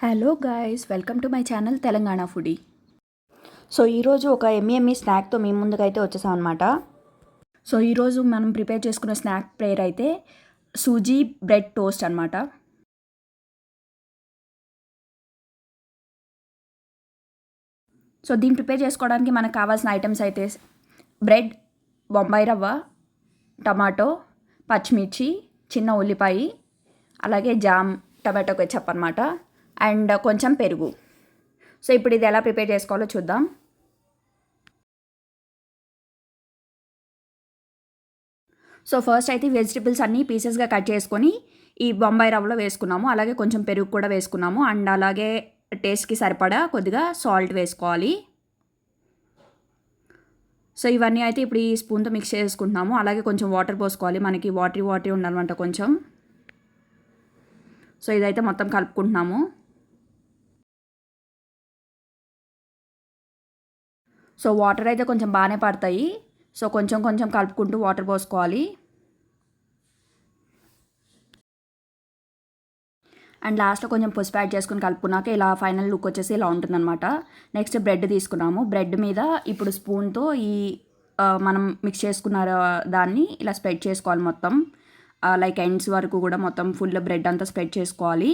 Hello guys, welcome to my channel Telangana foodie. So ఈరోజు ఒక ఎమ్మి స్నాక్తో మీ ముందుకైతే వచ్చేసాం అనమాట. సో ఈరోజు మనం ప్రిపేర్ చేసుకున్న స్నాక్ పేరు అయితే సూజీ బ్రెడ్ టోస్ట్ అనమాట. సో దీన్ని ప్రిపేర్ చేసుకోవడానికి మనకు కావాల్సిన ఐటమ్స్ అయితే బ్రెడ్, బొంబాయి రవ్వ, టమాటో, పచ్చిమిర్చి, చిన్న ఉల్లిపాయ, అలాగే జామ్, టమాటో కెచప్ అనమాట, అండ్ కొంచెం పెరుగు. సో ఇప్పుడు ఇది ఎలా ప్రిపేర్ చేసుకోవాలో చూద్దాం. సో ఫస్ట్ అయితే వెజిటబుల్స్ అన్నీ పీసెస్గా కట్ చేసుకొని ఈ బొంబాయి రవ్వలో వేసుకున్నాము. అలాగే కొంచెం పెరుగు కూడా వేసుకున్నాము. అండ్ అలాగే టేస్ట్కి సరిపడా కొద్దిగా సాల్ట్ వేసుకోవాలి. సో ఇవన్నీ అయితే ఇప్పుడు ఈ స్పూన్తో మిక్స్ చేసుకుంటున్నాము. అలాగే కొంచెం వాటర్ పోసుకోవాలి. మనకి వాటరీ ఉండాలన్నమాట కొంచెం. సో ఇదైతే మొత్తం కలుపుకుంటున్నాము. సో వాటర్ అయితే కొంచెం బాగానే పడతాయి. సో కొంచెం కొంచెం కలుపుకుంటూ వాటర్ పోసుకోవాలి. అండ్ లాస్ట్లో కొంచెం పసుపు యాడ్ చేసుకుని కలుపుకున్నాక ఇలా ఫైనల్ లుక్ వచ్చేసి ఇలా ఉంటుందన్నమాట. నెక్స్ట్ బ్రెడ్ తీసుకున్నాము. బ్రెడ్ మీద ఇప్పుడు స్పూన్తో ఈ మనం మిక్స్ చేసుకున్న దాన్ని ఇలా స్ప్రెడ్ చేసుకోవాలి మొత్తం. లైక్ ఎండ్స్ వరకు కూడా మొత్తం ఫుల్ బ్రెడ్ అంతా స్ప్రెడ్ చేసుకోవాలి.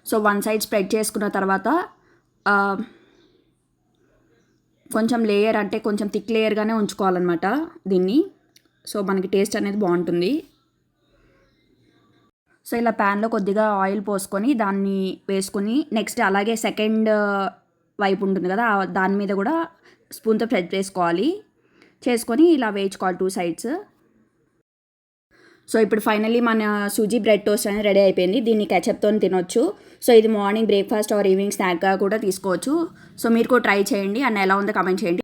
సో వన్ సైడ్ స్ప్రెడ్ చేసుకున్న తర్వాత కొంచెం లేయర్ అంటే కొంచెం థిక్ లేయర్గానే ఉంచుకోవాలన్నమాట దీన్ని. సో మనకి టేస్ట్ అనేది బాగుంటుంది. సో ఇలా ప్యాన్లో కొద్దిగా ఆయిల్ పోసుకొని దాన్ని వేసుకొని నెక్స్ట్ అలాగే సెకండ్ వైపు ఉంటుంది కదా, దాని మీద కూడా స్పూన్తో ప్రెస్ చేసుకొని ఇలా వేయించుకోవాలి 2 సైడ్స్. సో ఇప్పుడు ఫైనల్లీ మన సూజీ బ్రెడ్ టోస్ట్ అనేది రెడీ అయిపోయింది. దీన్ని కెచప్తో తినొచ్చు. సో ఇది మార్నింగ్ బ్రేక్ఫాస్ట్ ఆర్ ఈవినింగ్ స్నాక్గా కూడా తీసుకోవచ్చు. సో మీరు కూడా ట్రై చేయండి అండ్ ఎలా ఉందో కామెంట్ చేయండి.